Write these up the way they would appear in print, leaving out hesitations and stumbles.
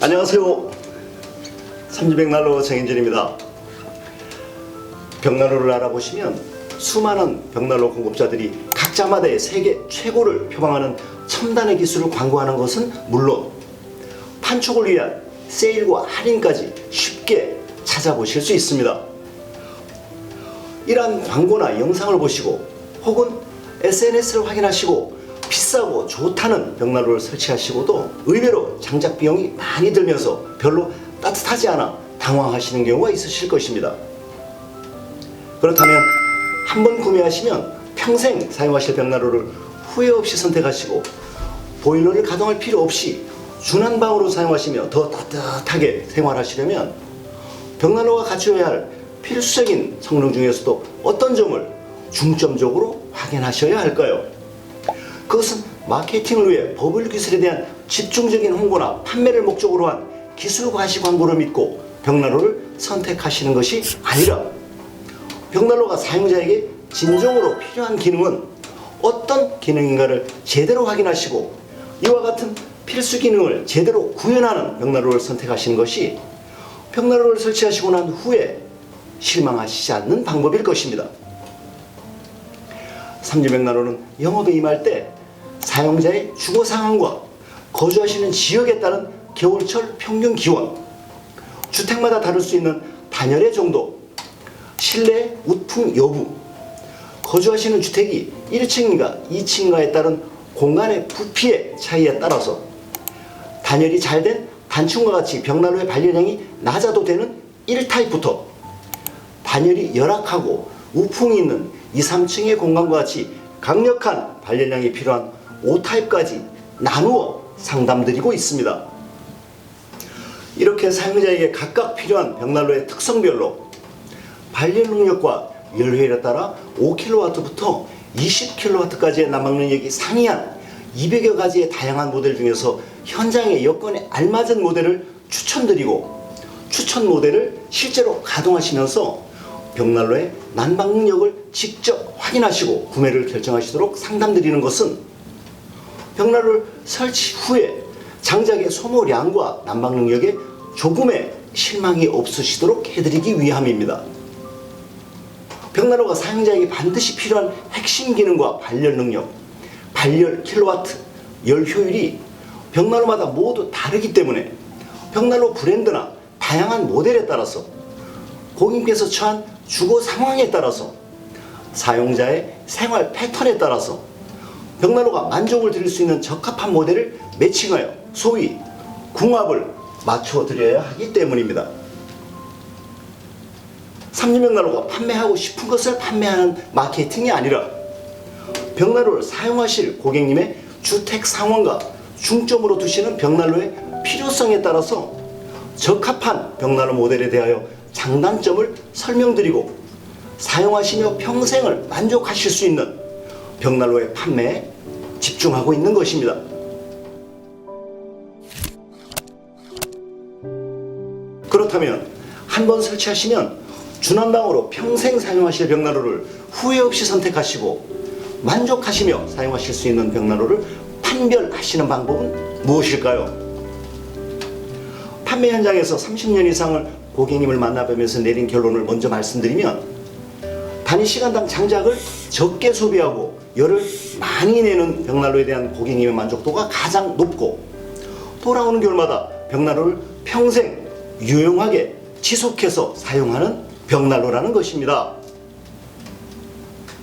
안녕하세요. 삼지백난로 정인준입니다. 벽난로를 알아보시면 수많은 벽난로 공급자들이 각자마다의 세계 최고를 표방하는 첨단의 기술을 광고하는 것은 물론 판촉을 위한 세일과 할인까지 쉽게 찾아보실 수 있습니다. 이러한 광고나 영상을 보시고 혹은 SNS를 확인하시고 비싸고 좋다는 벽난로를 설치하시고도 의외로 장작 비용이 많이 들면서 별로 따뜻하지 않아 당황하시는 경우가 있으실 것입니다. 그렇다면 한번 구매하시면 평생 사용하실 벽난로를 후회 없이 선택하시고 보일러를 가동할 필요 없이 준한방으로 사용하시며 더 따뜻하게 생활하시려면 벽난로가 갖춰야 할 필수적인 성능 중에서도 어떤 점을 중점적으로 확인하셔야 할까요? 그것은 마케팅을 위해 버블 기술에 대한 집중적인 홍보나 판매를 목적으로 한 기술 과시 광고를 믿고 벽난로를 선택하시는 것이 아니라 벽난로가 사용자에게 진정으로 필요한 기능은 어떤 기능인가를 제대로 확인하시고 이와 같은 필수 기능을 제대로 구현하는 벽난로를 선택하시는 것이 벽난로를 설치하시고 난 후에 실망하시지 않는 방법일 것입니다. 삼지백난로는 영업에 임할 때 사용자의 주거 상황과 거주하시는 지역에 따른 겨울철 평균 기온, 주택마다 다를 수 있는 단열의 정도, 실내 우풍 여부, 거주하시는 주택이 1층인가 2층인가에 따른 공간의 부피의 차이에 따라서 단열이 잘 된 단층과 같이 벽난로의 발열량이 낮아도 되는 1타입부터 단열이 열악하고 우풍이 있는 2, 3층의 공간과 같이 강력한 발열량이 필요한 5타입까지 나누어 상담드리고 있습니다. 이렇게 사용자에게 각각 필요한 벽난로의 특성별로 발열 능력과 열효율에 따라 5kW부터 20kW까지의 난방 능력이 상이한 200여 가지의 다양한 모델 중에서 현장의 여건에 알맞은 모델을 추천드리고 추천 모델을 실제로 가동하시면서 벽난로의 난방 능력을 직접 확인하시고 구매를 결정하시도록 상담드리는 것은 벽난로를 설치 후에 장작의 소모량과 난방 능력에 조금의 실망이 없으시도록 해드리기 위함입니다. 벽난로가 사용자에게 반드시 필요한 핵심 기능과 발열 능력, 발열 킬로와트, 열 효율이 벽난로마다 모두 다르기 때문에 벽난로 브랜드나 다양한 모델에 따라서 고객님께서 처한 주거 상황에 따라서 사용자의 생활 패턴에 따라서 벽난로가 만족을 드릴 수 있는 적합한 모델을 매칭하여 소위 궁합을 맞춰드려야 하기 때문입니다. 삼지백난로가 판매하고 싶은 것을 판매하는 마케팅이 아니라 벽난로를 사용하실 고객님의 주택 상황과 중점으로 두시는 벽난로의 필요성에 따라서 적합한 벽난로 모델에 대하여 장단점을 설명드리고 사용하시며 평생을 만족하실 수 있는 벽난로의 판매에 집중하고 있는 것입니다. 그렇다면 한번 설치하시면 준한방으로 평생 사용하실 벽난로를 후회 없이 선택하시고 만족하시며 사용하실 수 있는 벽난로를 판별하시는 방법은 무엇일까요? 판매 현장에서 30년 이상을 고객님을 만나뵈면서 내린 결론을 먼저 말씀드리면 단위 시간당 장작을 적게 소비하고 열을 많이 내는 벽난로에 대한 고객님의 만족도가 가장 높고 돌아오는 겨울마다 벽난로를 평생 유용하게 지속해서 사용하는 벽난로라는 것입니다.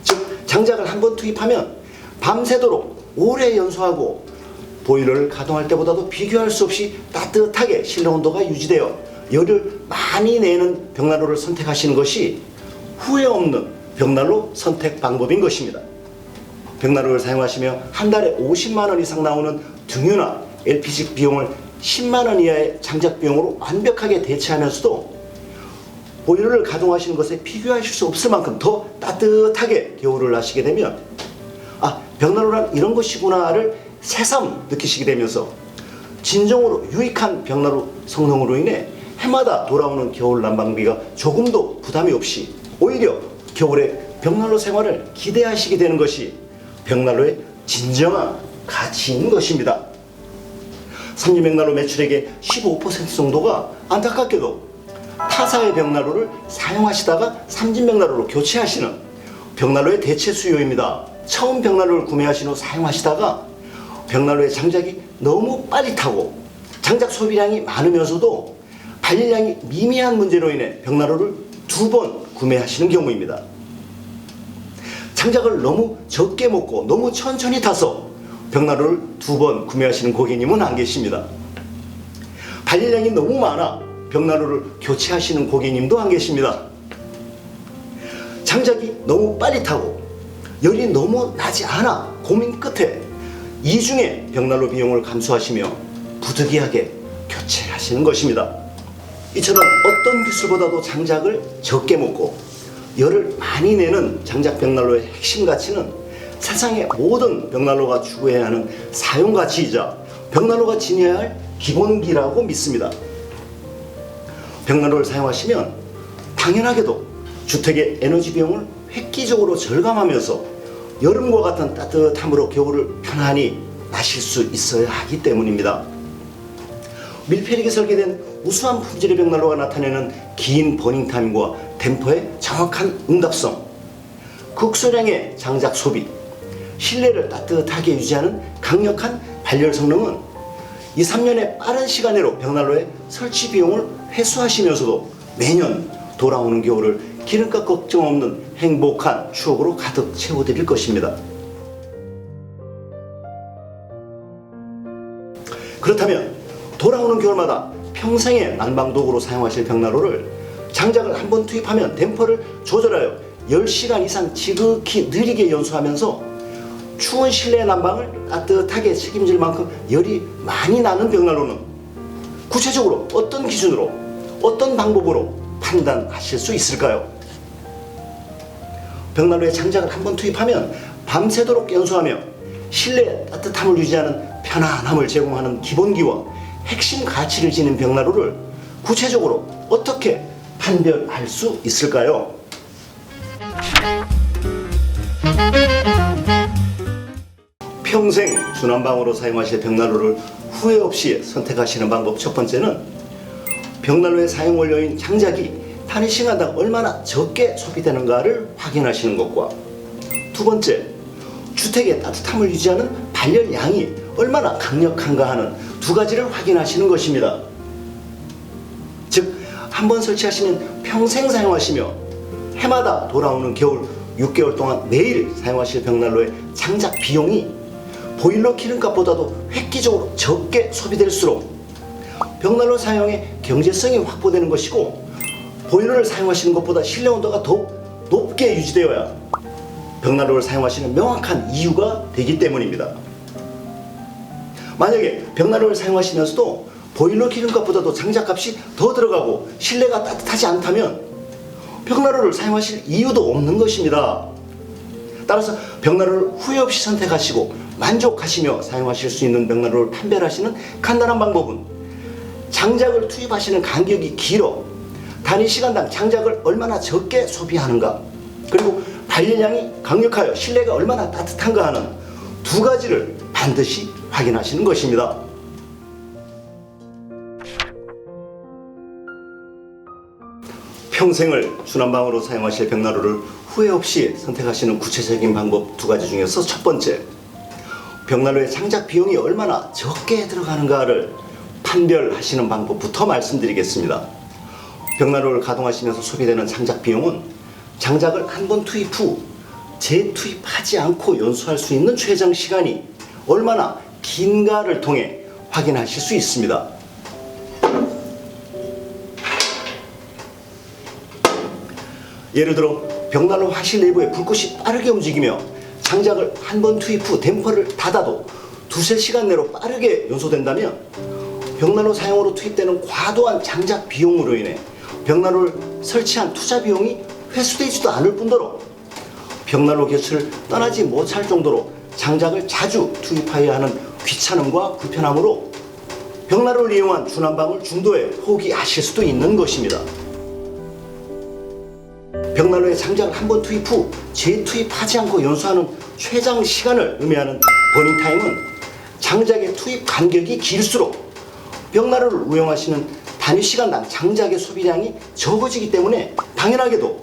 즉 장작을 한번 투입하면 밤새도록 오래 연소하고 보일러를 가동할 때보다도 비교할 수 없이 따뜻하게 실내 온도가 유지되어 열을 많이 내는 벽난로를 선택하시는 것이 후회 없는 벽난로 선택 방법인 것입니다. 벽난로를 사용하시며 한 달에 50만 원 이상 나오는 등유나 LPG 비용을 10만 원 이하의 장작 비용으로 완벽하게 대체하면서도 보일러를 가동하시는 것에 비교하실 수 없을 만큼 더 따뜻하게 겨울을 하시게 되면 벽난로란 이런 것이구나를 새삼 느끼시게 되면서 진정으로 유익한 벽난로 성능으로 인해 해마다 돌아오는 겨울 난방비가 조금도 부담이 없이 오히려 겨울에 벽난로 생활을 기대하시게 되는 것이 벽난로의 진정한 가치인 것입니다. 삼륜병난로 매출액의 15% 정도가 안타깝게도 타사의 벽난로를 사용하시다가 삼진벽난로로 교체하시는 벽난로의 대체 수요입니다. 처음 벽난로를 구매하신 후 사용하시다가 벽난로의 장작이 너무 빨리 타고 장작 소비량이 많으면서도 발열량이 미미한 문제로 인해 벽난로를 2번 구매하시는 경우입니다. 장작을 너무 적게 먹고 너무 천천히 타서 벽난로를 2번 구매하시는 고객님은 안 계십니다. 발열량이 너무 많아 벽난로를 교체하시는 고객님도 안 계십니다. 장작이 너무 빨리 타고 열이 너무 나지 않아 고민 끝에 이중에 벽난로 비용을 감수하시며 부득이하게 교체하시는 것입니다. 이처럼 어떤 기술보다도 장작을 적게 먹고 열을 많이 내는 장작 벽난로의 핵심 가치는 세상의 모든 벽난로가 추구해야 하는 사용 가치이자 벽난로가 지녀야 할 기본기라고 믿습니다. 벽난로를 사용하시면 당연하게도 주택의 에너지 비용을 획기적으로 절감하면서 여름과 같은 따뜻함으로 겨울을 편안히 마실 수 있어야 하기 때문입니다. 밀폐력이 설계된 우수한 품질의 벽난로가 나타내는 긴 버닝타임과 템포의 정확한 응답성, 극소량의 장작 소비, 실내를 따뜻하게 유지하는 강력한 발열 성능은 2, 3년의 빠른 시간 내로 벽난로의 설치 비용을 회수하시면서도 매년 돌아오는 겨울을 기름값 걱정 없는 행복한 추억으로 가득 채워드릴 것입니다. 그렇다면 돌아오는 겨울마다 평생의 난방도구로 사용하실 벽난로를 장작을 한번 투입하면 댐퍼를 조절하여 10시간 이상 지극히 느리게 연소하면서 추운 실내 난방을 따뜻하게 책임질 만큼 열이 많이 나는 벽난로는 구체적으로 어떤 기준으로 어떤 방법으로 판단하실 수 있을까요? 벽난로에 장작을 한번 투입하면 밤새도록 연소하며 실내 따뜻함을 유지하는 편안함을 제공하는 기본기와 핵심 가치를 지닌 벽난로를 구체적으로 어떻게 판별할 수 있을까요? 평생 주난방으로 사용하실 벽난로를 후회 없이 선택하시는 방법 첫 번째는 벽난로의 사용 원료인 장작이 단위시간당 얼마나 적게 소비되는가를 확인하시는 것과 두 번째, 주택의 따뜻함을 유지하는 발열량이 얼마나 강력한가 하는 두 가지를 확인하시는 것입니다. 즉, 한번 설치하시면 평생 사용하시며 해마다 돌아오는 겨울 6개월 동안 매일 사용하실 벽난로의 장작 비용이 보일러 기름값보다도 획기적으로 적게 소비될수록 벽난로 사용의 경제성이 확보되는 것이고 보일러를 사용하시는 것보다 실내 온도가 더욱 높게 유지되어야 벽난로를 사용하시는 명확한 이유가 되기 때문입니다. 만약에 벽난로를 사용하시면서도 보일러 기름값보다도 장작값이 더 들어가고 실내가 따뜻하지 않다면 벽난로를 사용하실 이유도 없는 것입니다. 따라서 벽난로를 후회 없이 선택하시고 만족하시며 사용하실 수 있는 벽난로를 판별하시는 간단한 방법은 장작을 투입하시는 간격이 길어 단위 시간당 장작을 얼마나 적게 소비하는가, 그리고 발열량이 강력하여 실내가 얼마나 따뜻한가 하는 두 가지를 반드시 확인하시는 것입니다. 평생을 주난방으로 사용하실 벽난로를 후회 없이 선택하시는 구체적인 방법 두 가지 중에서 첫 번째, 벽난로의 장작 비용이 얼마나 적게 들어가는가를 판별하시는 방법부터 말씀드리겠습니다. 벽난로를 가동하시면서 소비되는 장작 비용은 장작을 한번 투입 후 재투입하지 않고 연소할 수 있는 최장 시간이 얼마나 긴가를 통해 확인하실 수 있습니다. 예를 들어 벽난로 화실 내부에 불꽃이 빠르게 움직이며 장작을 한번 투입 후 댐퍼를 닫아도 두세 시간 내로 빠르게 연소된다면 벽난로 사용으로 투입되는 과도한 장작 비용으로 인해 벽난로를 설치한 투자 비용이 회수되지도 않을 뿐더러 벽난로 곁을 떠나지 못할 정도로 장작을 자주 투입하여야 하는 귀찮음과 불편함으로 벽난로를 이용한 주난방을 중도에 포기하실 수도 있는 것입니다. 벽난로에 장작을 한번 투입 후 재투입하지 않고 연소하는 최장 시간을 의미하는 버닝타임은 장작의 투입 간격이 길수록 벽난로를 운영하시는 단위 시간당 장작의 소비량이 적어지기 때문에 당연하게도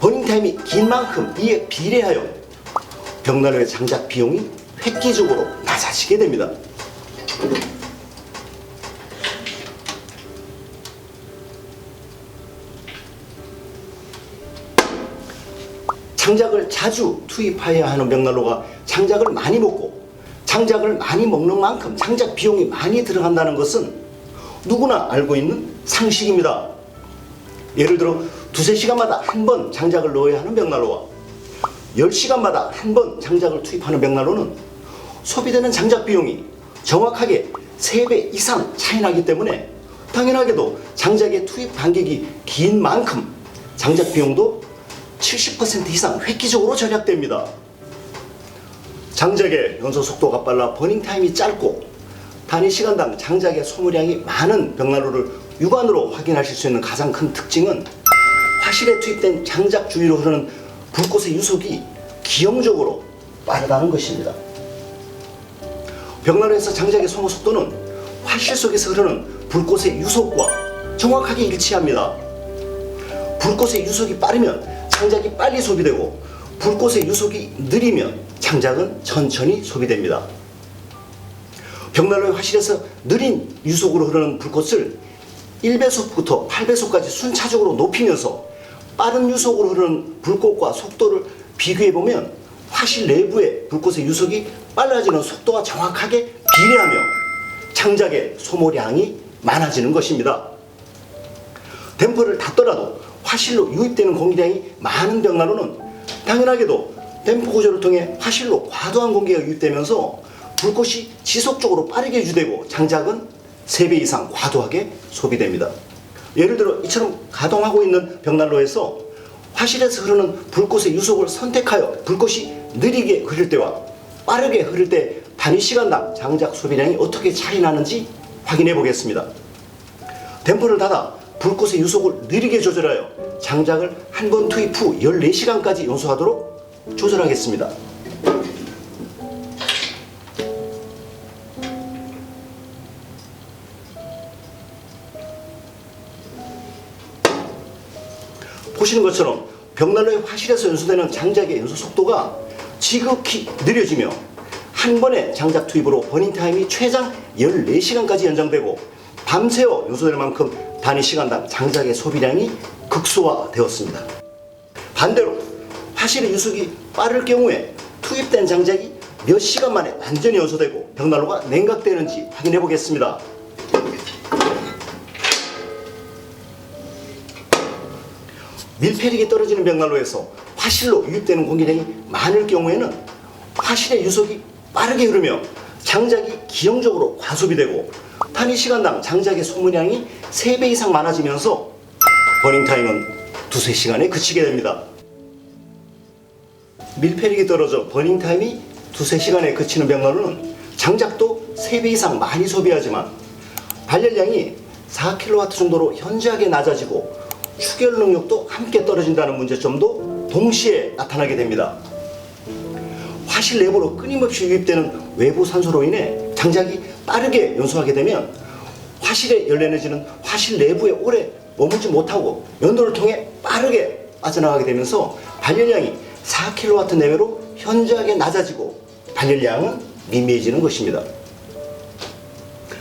버닝타임이 긴 만큼 이에 비례하여 벽난로의 장작 비용이 획기적으로 낮아지게 됩니다. 장작을 자주 투입해야 하는 벽난로가 장작을 많이 먹고 장작을 많이 먹는 만큼 장작 비용이 많이 들어간다는 것은 누구나 알고 있는 상식입니다. 예를 들어 두세 시간마다 한 번 장작을 넣어야 하는 벽난로와 10시간마다 한 번 장작을 투입하는 벽난로는 소비되는 장작 비용이 정확하게 3배 이상 차이 나기 때문에 당연하게도 장작의 투입 간격이 긴 만큼 장작 비용도 70% 이상 획기적으로 절약됩니다. 장작의 연소 속도가 빨라 버닝타임이 짧고 단위 시간당 장작의 소모량이 많은 벽난로를 육안으로 확인하실 수 있는 가장 큰 특징은 화실에 투입된 장작 주위로 흐르는 불꽃의 유속이 기형적으로 빠르다는 것입니다. 벽난로에서 장작의 소모 속도는 화실 속에서 흐르는 불꽃의 유속과 정확하게 일치합니다. 불꽃의 유속이 빠르면 장작이 빨리 소비되고 불꽃의 유속이 느리면 장작은 천천히 소비됩니다. 벽난로의 화실에서 느린 유속으로 흐르는 불꽃을 1배속부터 8배속까지 순차적으로 높이면서 빠른 유속으로 흐르는 불꽃과 속도를 비교해보면 화실 내부의 불꽃의 유속이 빨라지는 속도와 정확하게 비례하며 장작의 소모량이 많아지는 것입니다. 댐퍼를 닫더라도 화실로 유입되는 공기량이 많은 벽난로는 당연하게도 댐퍼 구조를 통해 화실로 과도한 공기가 유입되면서 불꽃이 지속적으로 빠르게 유지되고 장작은 3배 이상 과도하게 소비됩니다. 예를 들어 이처럼 가동하고 있는 벽난로에서 화실에서 흐르는 불꽃의 유속을 선택하여 불꽃이 느리게 흐를 때와 빠르게 흐를 때 단위 시간당 장작 소비량이 어떻게 차이 나는지 확인해 보겠습니다. 댐퍼를 닫아 불꽃의 유속을 느리게 조절하여 장작을 한 번 투입 후 14시간까지 연소하도록 조절하겠습니다. 보시는 것처럼 벽난로의 화실에서 연소되는 장작의 연소 속도가 지극히 느려지며 한 번의 장작 투입으로 버닝타임이 최장 14시간까지 연장되고 밤새워 연소될 만큼 단위 시간당 장작의 소비량이 극소화되었습니다. 반대로 화실의 유속이 빠를 경우에 투입된 장작이 몇 시간 만에 완전히 연소되고 벽난로가 냉각되는지 확인해 보겠습니다. 밀폐력이 떨어지는 벽난로에서 화실로 유입되는 공기량이 많을 경우에는 화실의 유속이 빠르게 흐르며 장작이 기형적으로 과소비되고 단위 시간당 장작의 소모량이 3배 이상 많아지면서 버닝타임은 두세 시간에 그치게 됩니다. 밀폐력이 떨어져 버닝타임이 두세 시간에 그치는 벽난로는 장작도 3배 이상 많이 소비하지만 발열량이 4kW 정도로 현저하게 낮아지고 추결 능력도 함께 떨어진다는 문제점도 동시에 나타나게 됩니다. 화실 내부로 끊임없이 유입되는 외부 산소로 인해 장작이 빠르게 연소하게 되면 화실에 열려내지는 화실 내부에 오래 머물지 못하고 연도를 통해 빠르게 빠져나가게 되면서 발열량이 4kW 내외로 현저하게 낮아지고 발열량은 미미해지는 것입니다.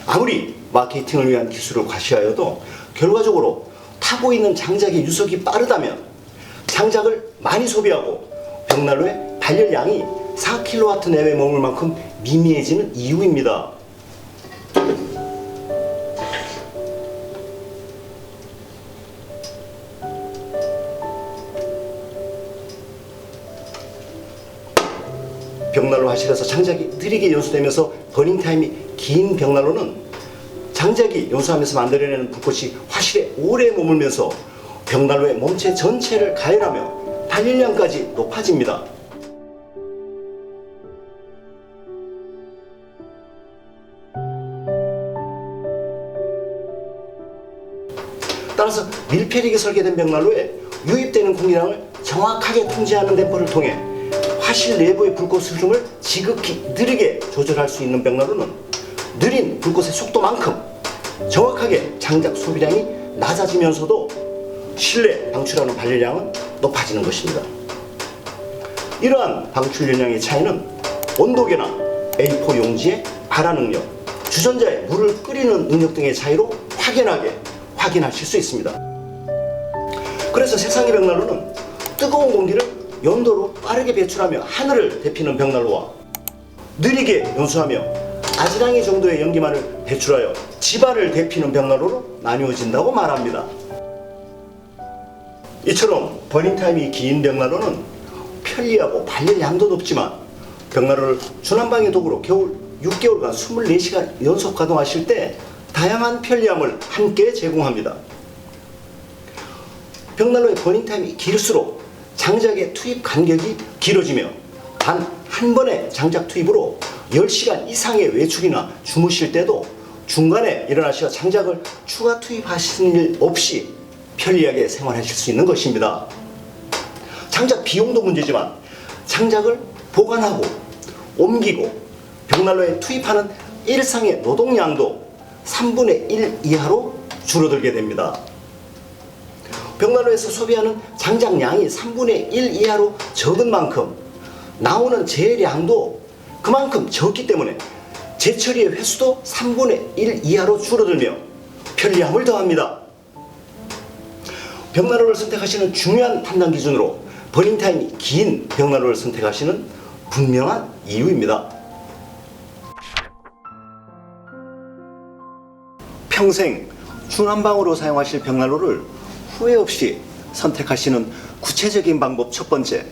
아무리 마케팅을 위한 기술을 과시하여도 결과적으로 타고 있는 장작의 유속이 빠르다면 장작을 많이 소비하고 벽난로의 발열량이 4kW 내외에 머물 만큼 미미해지는 이유입니다. 벽난로 화실에서 장작이 느리게 연소되면서 버닝타임이 긴 벽난로는 장작이 연소하면서 만들어내는 불꽃이 화실에 오래 머물면서 벽난로의 몸체 전체를 가열하며 발열량까지 높아집니다. 따라서 밀폐력이 설계된 벽난로에 유입되는 공기량을 정확하게 통제하는 댐퍼를 통해 화실 내부의 불꽃 흐름을 지극히 느리게 조절할 수 있는 벽난로는 느린 불꽃의 속도만큼 급격하게 장작 소비량이 낮아지면서도 실내 방출하는 발열량은 높아지는 것입니다. 이러한 방출열량의 차이는 온도계나 A4 용지의 발화 능력, 주전자에 물을 끓이는 능력 등의 차이로 확연하게 확인하실 수 있습니다. 그래서 세상의 벽난로는 뜨거운 공기를 연도로 빠르게 배출하며 하늘을 데피는 벽난로와 느리게 연소하며 아지랑이 정도의 연기만을 배출하여 집안을 데피는 벽난로로 나뉘어진다고 말합니다. 이처럼 버닝타임이 긴 벽난로는 편리하고 발열량도 높지만 벽난로를 중난방의 도구로 겨울 6개월간 24시간 연속 가동하실 때 다양한 편리함을 함께 제공합니다. 벽난로의 버닝타임이 길수록 장작의 투입 간격이 길어지며 단 한 번의 장작 투입으로 10시간 이상의 외출이나 주무실 때도 중간에 일어나셔 장작을 추가 투입하시는 일 없이 편리하게 생활하실 수 있는 것입니다. 장작 비용도 문제지만 장작을 보관하고 옮기고 벽난로에 투입하는 일상의 노동량도 3분의 1 이하로 줄어들게 됩니다. 벽난로에서 소비하는 장작량이 3분의 1 이하로 적은 만큼 나오는 재량도 그만큼 적기 때문에 재처리의 횟수도 3분의 1 이하로 줄어들며 편리함을 더합니다. 벽난로를 선택하시는 중요한 판단 기준으로 버닝타임이 긴 벽난로를 선택하시는 분명한 이유입니다. 평생 중난방으로 사용하실 벽난로를 후회 없이 선택하시는 구체적인 방법 첫 번째,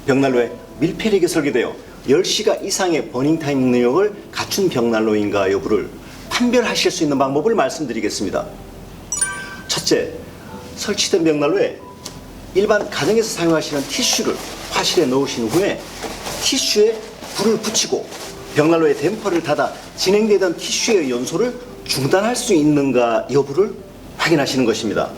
벽난로에 밀폐력이 설계되어 10시간 이상의 버닝타임 능력을 갖춘 벽난로인가 여부를 판별하실 수 있는 방법을 말씀드리겠습니다. 첫째, 설치된 벽난로에 일반 가정에서 사용하시는 티슈를 화실에 넣으신 후에 티슈에 불을 붙이고 벽난로에 댐퍼를 닫아 진행되던 티슈의 연소를 중단할 수 있는가 여부를 확인하시는 것입니다.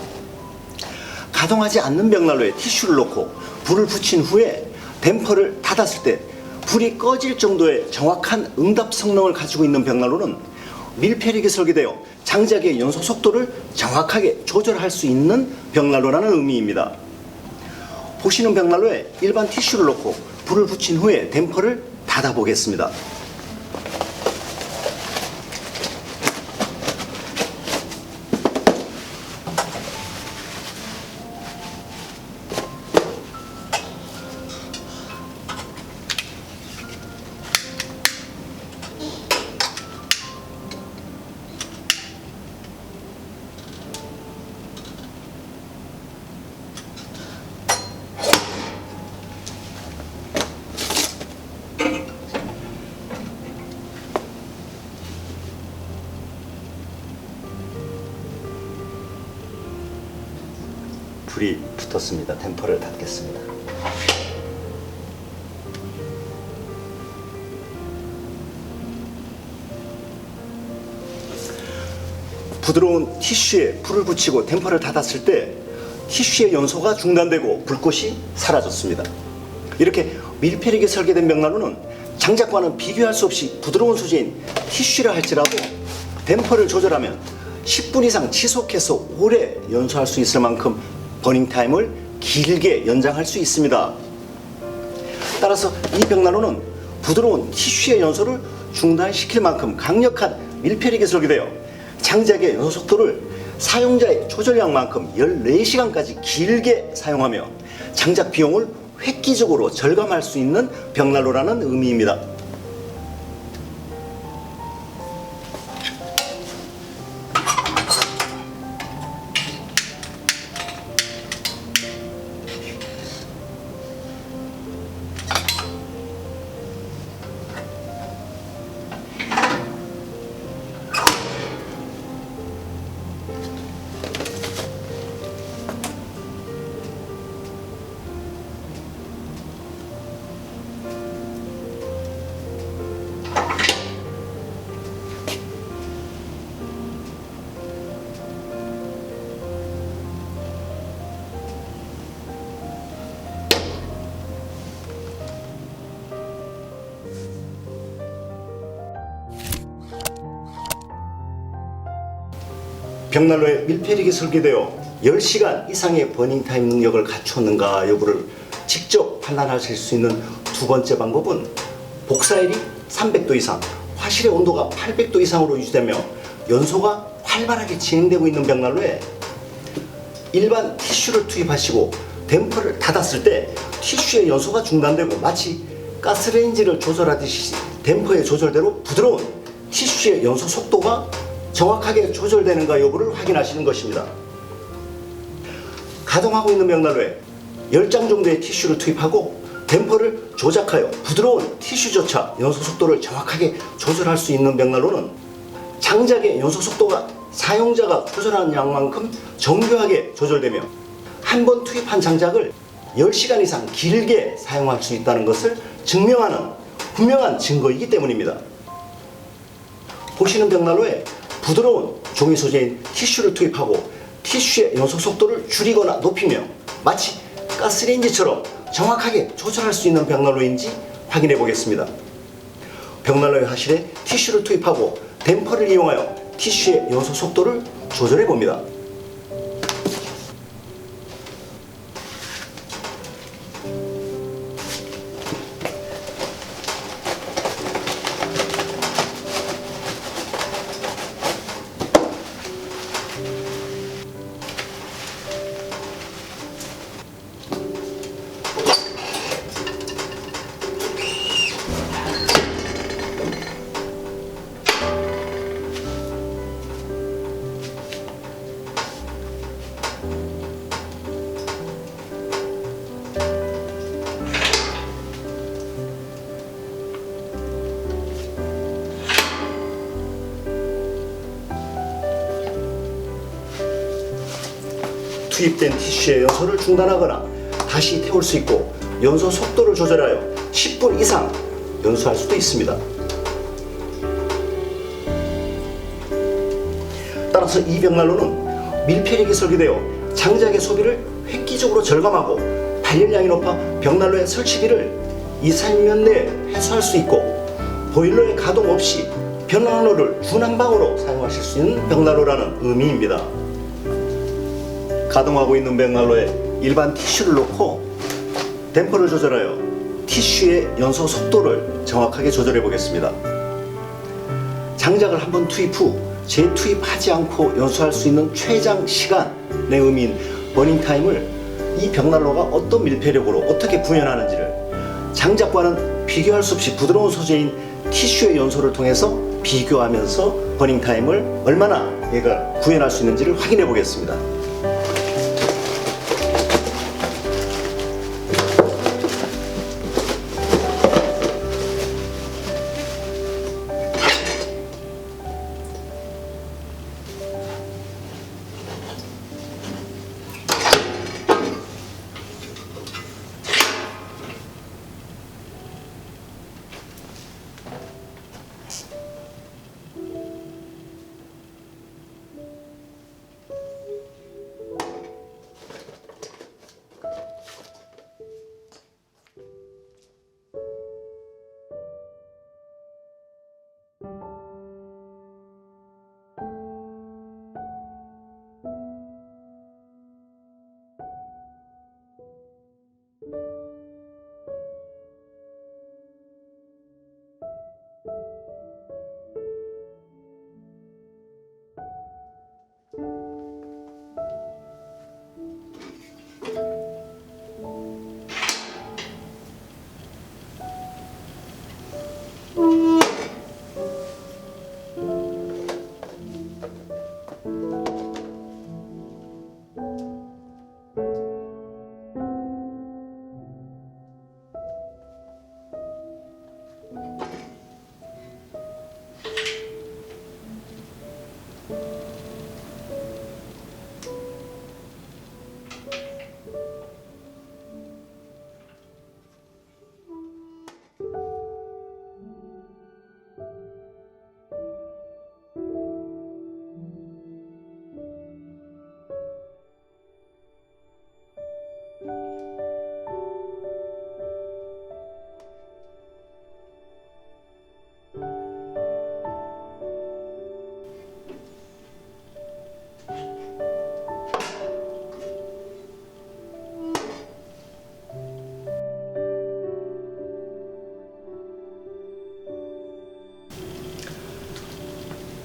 가동하지 않는 벽난로에 티슈를 넣고 불을 붙인 후에 댐퍼를 닫았을 때 불이 꺼질 정도의 정확한 응답 성능을 가지고 있는 벽난로는 밀폐력이 설계되어 장작의 연소 속도를 정확하게 조절할 수 있는 벽난로라는 의미입니다. 보시는 벽난로에 일반 티슈를 넣고 불을 붙인 후에 댐퍼를 닫아 보겠습니다. 불이 붙었습니다. 댐퍼를 닫겠습니다. 부드러운 티슈에 불을 붙이고 댐퍼를 닫았을 때 티슈의 연소가 중단되고 불꽃이 사라졌습니다. 이렇게 밀폐력이 설계된 벽난로는 장작과는 비교할 수 없이 부드러운 소재인 티슈라 할지라도 댐퍼를 조절하면 10분 이상 지속해서 오래 연소할 수 있을 만큼 버닝타임을 길게 연장할 수 있습니다. 따라서 이 벽난로는 부드러운 티슈의 연소를 중단시킬 만큼 강력한 밀폐력이 설계되어 장작의 연소 속도를 사용자의 조절량만큼 14시간까지 길게 사용하며 장작 비용을 획기적으로 절감할 수 있는 벽난로라는 의미입니다. 벽난로에 밀폐력이 설계되어 10시간 이상의 버닝타임 능력을 갖추었는가 여부를 직접 판단하실 수 있는 두 번째 방법은 복사율이 300도 이상, 화실의 온도가 800도 이상으로 유지되며 연소가 활발하게 진행되고 있는 벽난로에 일반 티슈를 투입하시고 댐퍼를 닫았을 때 티슈의 연소가 중단되고 마치 가스레인지를 조절하듯이 댐퍼의 조절대로 부드러운 티슈의 연소 속도가 정확하게 조절되는가 여부를 확인하시는 것입니다. 가동하고 있는 벽난로에 10장 정도의 티슈를 투입하고 댐퍼를 조작하여 부드러운 티슈조차 연소 속도를 정확하게 조절할 수 있는 벽난로는 장작의 연소 속도가 사용자가 조절하는 양만큼 정교하게 조절되며 한 번 투입한 장작을 10시간 이상 길게 사용할 수 있다는 것을 증명하는 분명한 증거이기 때문입니다. 보시는 벽난로에 부드러운 종이 소재인 티슈를 투입하고 티슈의 연소 속도를 줄이거나 높이며 마치 가스레인지처럼 정확하게 조절할 수 있는 벽난로인지 확인해 보겠습니다. 벽난로의 화실에 티슈를 투입하고 댐퍼를 이용하여 티슈의 연소 속도를 조절해 봅니다. 투입된 티슈의 연소를 중단하거나 다시 태울 수 있고 연소 속도를 조절하여 10분 이상 연소할 수도 있습니다. 따라서 이 벽난로는 밀폐력이 설계되어 장작의 소비를 획기적으로 절감하고 발열량이 높아 벽난로의 설치비를 2~3년 내에 회수할 수 있고 보일러의 가동 없이 벽난로를 준한방으로 사용하실 수 있는 벽난로라는 의미입니다. 가동하고 있는 벽난로에 일반 티슈를 놓고 댐퍼를 조절하여 티슈의 연소 속도를 정확하게 조절해 보겠습니다. 장작을 한번 투입 후 재투입하지 않고 연소할 수 있는 최장 시간의 의미인 버닝타임을 이 벽난로가 어떤 밀폐력으로 어떻게 구현하는지를 장작과는 비교할 수 없이 부드러운 소재인 티슈의 연소를 통해서 비교하면서 버닝타임을 얼마나 얘가 구현할 수 있는지를 확인해 보겠습니다.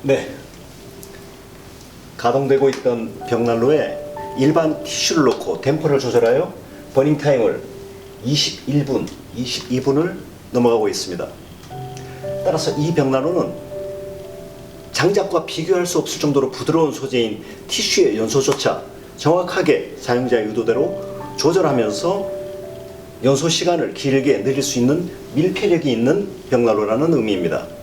네, 가동되고 있던 벽난로에 일반 티슈를 넣고 댐퍼를 조절하여 버닝 타임을 21분, 22분을 넘어가고 있습니다. 따라서 이 벽난로는 장작과 비교할 수 없을 정도로 부드러운 소재인 티슈의 연소조차 정확하게 사용자의 의도대로 조절하면서 연소 시간을 길게 늘릴 수 있는 밀폐력이 있는 벽난로라는 의미입니다.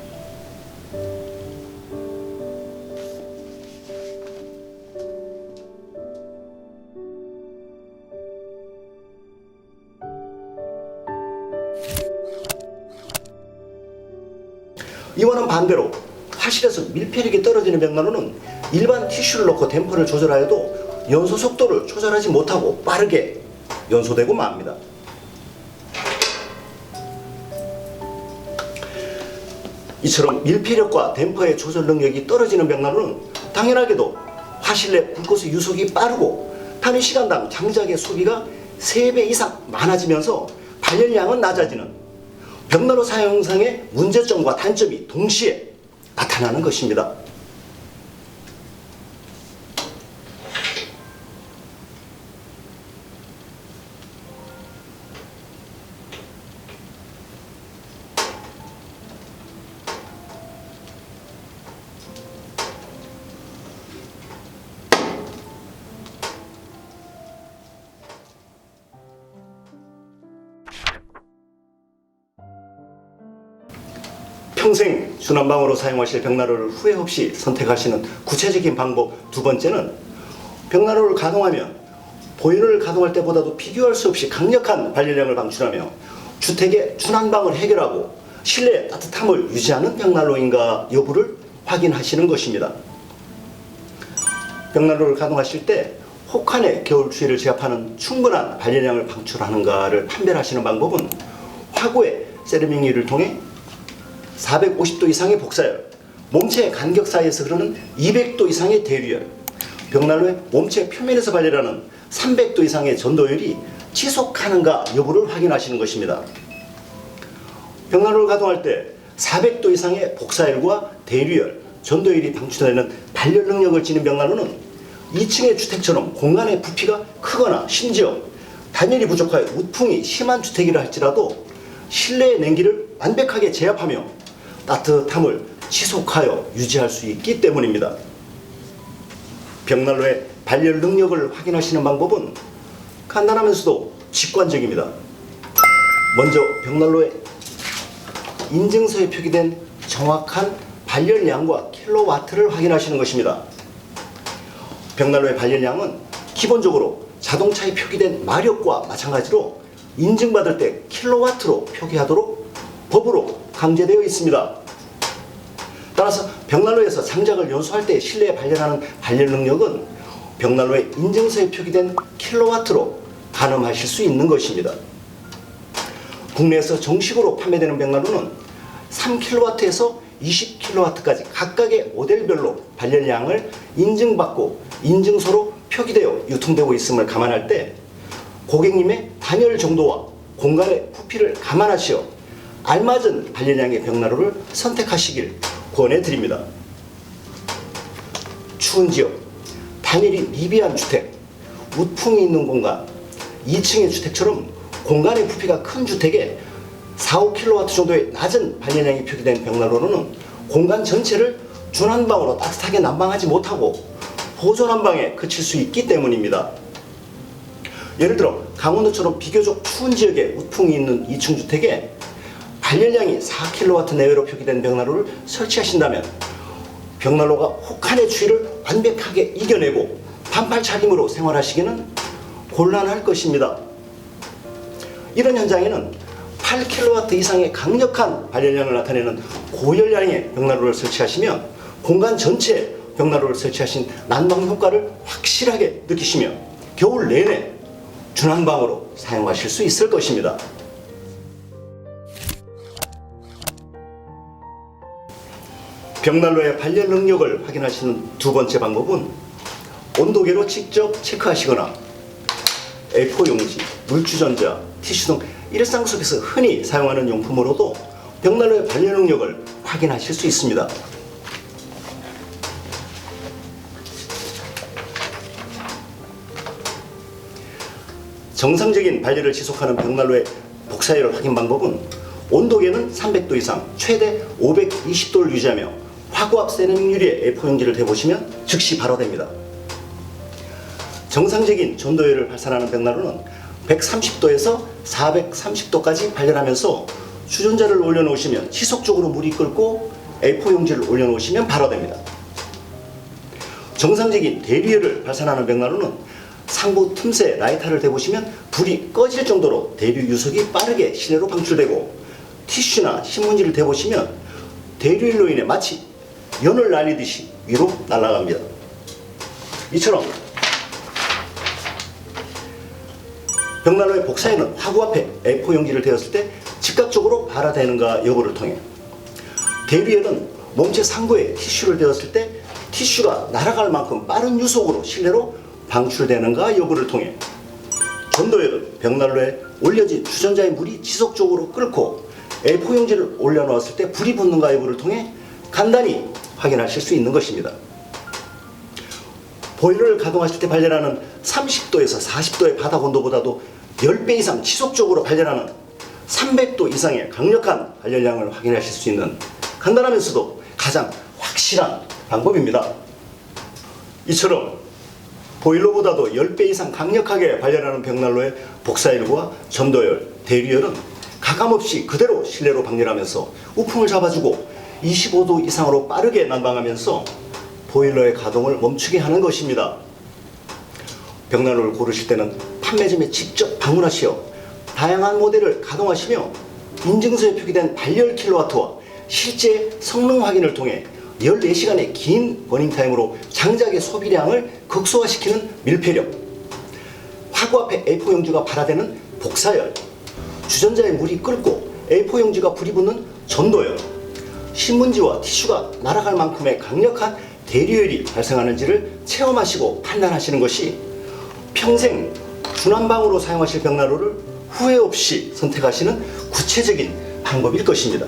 이와는 반대로 화실에서 밀폐력이 떨어지는 벽난로는 일반 티슈를 넣고 댐퍼를 조절하여도 연소 속도를 조절하지 못하고 빠르게 연소되고 맙니다. 이처럼 밀폐력과 댐퍼의 조절 능력이 떨어지는 벽난로는 당연하게도 화실 내 불꽃의 유속이 빠르고 단위시간당 장작의 소비가 3배 이상 많아지면서 발열량은 낮아지는 벽난로 사용상의 문제점과 단점이 동시에 나타나는 것입니다. 평생 준한방으로 사용하실 벽난로를 후회 없이 선택하시는 구체적인 방법 두 번째는 벽난로를 가동하면 보일러를 가동할 때보다도 비교할 수 없이 강력한 발열량을 방출하며 주택의 준한방을 해결하고 실내 따뜻함을 유지하는 벽난로인가 여부를 확인하시는 것입니다. 벽난로를 가동하실 때 혹한의 겨울 추위를 제압하는 충분한 발열량을 방출하는가를 판별하시는 방법은 화구의 세라믹 유리를 통해 450도 이상의 복사열, 몸체 간격 사이에서 흐르는 200도 이상의 대류열, 벽난로의 몸체 표면에서 발열하는 300도 이상의 전도율이 지속하는가 여부를 확인하시는 것입니다. 벽난로를 가동할 때 400도 이상의 복사열과 대류열, 전도율이 방출되는 발열 능력을 지닌 벽난로는 2층의 주택처럼 공간의 부피가 크거나 심지어 단열이 부족하여 우풍이 심한 주택이라 할지라도 실내의 냉기를 완벽하게 제압하며 따뜻함을 지속하여 유지할 수 있기 때문입니다. 벽난로의 발열 능력을 확인하시는 방법은 간단하면서도 직관적입니다. 먼저 벽난로의 인증서에 표기된 정확한 발열량과 킬로와트를 확인하시는 것입니다. 벽난로의 발열량은 기본적으로 자동차에 표기된 마력과 마찬가지로 인증받을 때 킬로와트로 표기하도록 법으로 강제되어 있습니다. 따라서 벽난로에서 장작을 연소할 때 실내에 발열하는 발열 능력은 벽난로의 인증서에 표기된 킬로와트로 가늠하실 수 있는 것입니다. 국내에서 정식으로 판매되는 벽난로는 3kW에서 20kW까지 각각의 모델별로 발열량을 인증받고 인증서로 표기되어 유통되고 있음을 감안할 때 고객님의 단열 정도와 공간의 부피를 감안하시어 알맞은 발열량의 벽난로를 선택하시길 권해드립니다. 추운 지역, 단열이 미비한 주택, 우풍이 있는 공간, 2층의 주택처럼 공간의 부피가 큰 주택에 4, 5kW 정도의 낮은 발열량이 표기된 벽난로는 공간 전체를 준한방으로 따뜻하게 난방하지 못하고 보존한방에 그칠 수 있기 때문입니다. 예를 들어 강원도처럼 비교적 추운 지역에 우풍이 있는 2층 주택에 발열량이 4kW 내외로 표기된 벽난로를 설치하신다면 벽난로가 혹한의 추위를 완벽하게 이겨내고 반팔 차림으로 생활하시기는 곤란할 것입니다. 이런 현장에는 8kW 이상의 강력한 발열량을 나타내는 고열량의 벽난로를 설치하시면 공간 전체에 벽난로를 설치하신 난방 효과를 확실하게 느끼시며 겨울 내내 준한방으로 사용하실 수 있을 것입니다. 벽난로의 발열 능력을 확인하시는 두 번째 방법은 온도계로 직접 체크하시거나 A4 용지, 물주전자, 티슈 등 일상 속에서 흔히 사용하는 용품으로도 벽난로의 발열 능력을 확인하실 수 있습니다. 정상적인 발열을 지속하는 벽난로의 복사열 확인 방법은 온도계는 300도 이상 최대 520도를 유지하며 화구압 세라믹 유리에 A4 용지를 대보시면 즉시 발화됩니다. 정상적인 전도열을 발산하는 벽난로는 130도에서 430도까지 발열하면서 주전자를 올려놓으시면 지속적으로 물이 끓고 A4 용지를 올려놓으시면 발화됩니다. 정상적인 대류열을 발산하는 벽난로는 상부 틈새 라이터를 대보시면 불이 꺼질 정도로 대류 유속이 빠르게 실내로 방출되고 티슈나 신문지를 대보시면 대류열로 인해 마치 연을 날리듯이 위로 날아갑니다. 이처럼 벽난로의 복사에는 화구 앞에 A4 용지를 대었을 때 즉각적으로 발화되는가 여부를 통해, 대류열은 몸체 상부에 티슈를 대었을 때 티슈가 날아갈 만큼 빠른 유속으로 실내로 방출되는가 여부를 통해, 전도열은 벽난로에 올려진 주전자의 물이 지속적으로 끓고 A4 용지를 올려놓았을 때 불이 붙는가 여부를 통해 간단히 확인하실 수 있는 것입니다. 보일러를 가동하실 때 발열하는 30도에서 40도의 바닥 온도보다도 10배 이상 지속적으로 발열하는 300도 이상의 강력한 발열량을 확인하실 수 있는 간단하면서도 가장 확실한 방법입니다. 이처럼 보일러보다도 10배 이상 강력하게 발열하는 벽난로의 복사열과 전도열, 대류열은 가감없이 그대로 실내로 방열하면서 우풍을 잡아주고 25도 이상으로 빠르게 난방하면서 보일러의 가동을 멈추게 하는 것입니다. 벽난로를 고르실 때는 판매점에 직접 방문하시어 다양한 모델을 가동하시며 인증서에 표기된 발열 킬로와트와 실제 성능 확인을 통해 14시간의 긴 버닝타임으로 장작의 소비량을 극소화시키는 밀폐력, 화구 앞에 A4 용지가 발화되는 복사열, 주전자에 물이 끓고 A4 용지가 불이 붙는 전도열, 신문지와 티슈가 날아갈 만큼의 강력한 대류열이 발생하는지를 체험하시고 판단하시는 것이 평생 중난방으로 사용하실 벽난로를 후회 없이 선택하시는 구체적인 방법일 것입니다.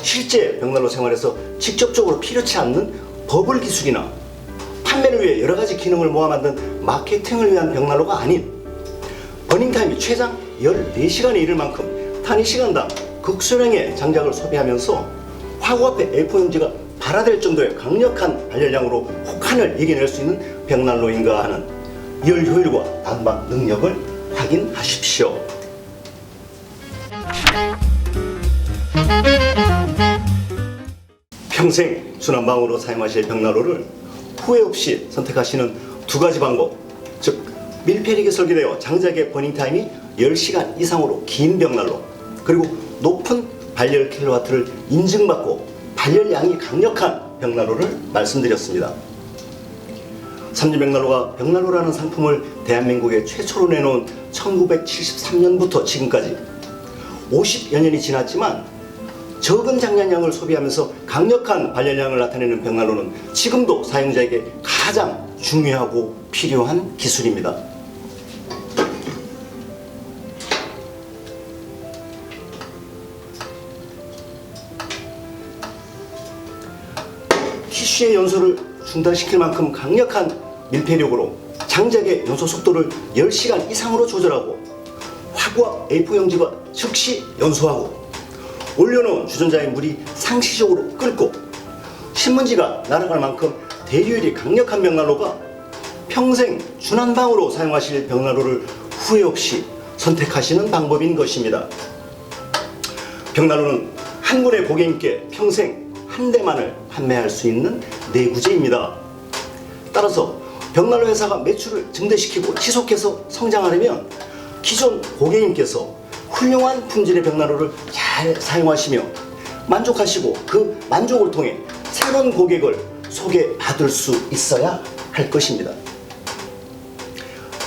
실제 벽난로 생활에서 직접적으로 필요치 않는 버블 기술이나 판매를 위해 여러가지 기능을 모아 만든 마케팅을 위한 벽난로가 아닌, 버닝타임이 최장 14시간에 이를 만큼 단위 시간당 극소량의 장작을 소비하면서 화구 앞에 A4 용지가 발화될 정도의 강력한 발열량으로 혹한을 이겨낼 수 있는 벽난로인가 하는 열 효율과 난방 능력을 확인하십시오. 평생 중난방으로 사용하실 벽난로를 후회 없이 선택하시는 두 가지 방법, 즉 밀폐력이 설계되어 장작의 버닝타임이 10시간 이상으로 긴 벽난로, 그리고 높은 발열 킬로와트를 인증받고 발열량이 강력한 벽난로를 말씀드렸습니다. 삼진벽난로가 벽난로라는 상품을 대한민국에 최초로 내놓은 1973년부터 지금까지 50여 년이 지났지만 적은 장작량을 소비하면서 강력한 발열량을 나타내는 벽난로는 지금도 사용자에게 가장 중요하고 필요한 기술입니다. 티슈의 연소를 중단시킬 만큼 강력한 밀폐력으로 장작의 연소 속도를 10시간 이상으로 조절하고 화구압 A4 용지가 즉시 연소하고 올려놓은 주전자의 물이 상시적으로 끓고 신문지가 날아갈 만큼 대류열이 강력한 벽난로가 평생 중난방으로 사용하실 벽난로를 후회 없이 선택하시는 방법인 것입니다. 벽난로는 한 분의 고객님께 평생 한 대만을 판매할 수 있는 내구재입니다. 따라서 벽난로 회사가 매출을 증대시키고 지속해서 성장하려면 기존 고객님께서 훌륭한 품질의 벽난로를 잘 사용하시며 만족하시고 그 만족을 통해 새로운 고객을 소개받을 수 있어야 할 것입니다.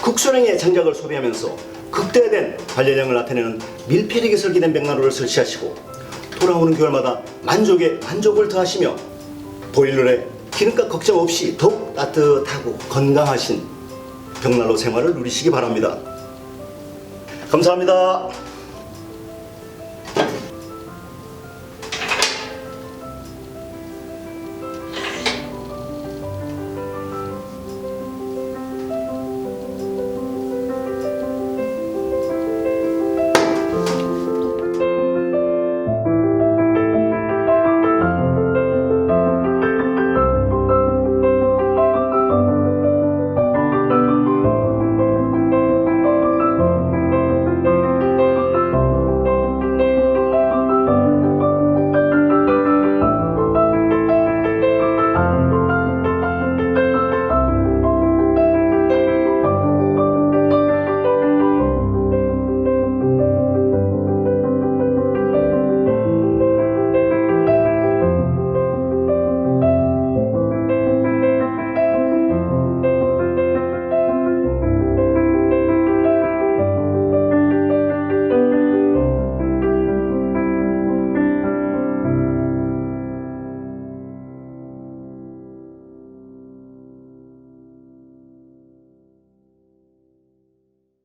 극소량의 장작을 소비하면서 극대화된 발열량을 나타내는 밀폐력이 설계된 벽난로를 설치하시고 돌아오는 겨울마다 만족에 만족을 더하시며 보일러에 기름값 걱정 없이 더욱 따뜻하고 건강하신 벽난로 생활을 누리시기 바랍니다. 감사합니다.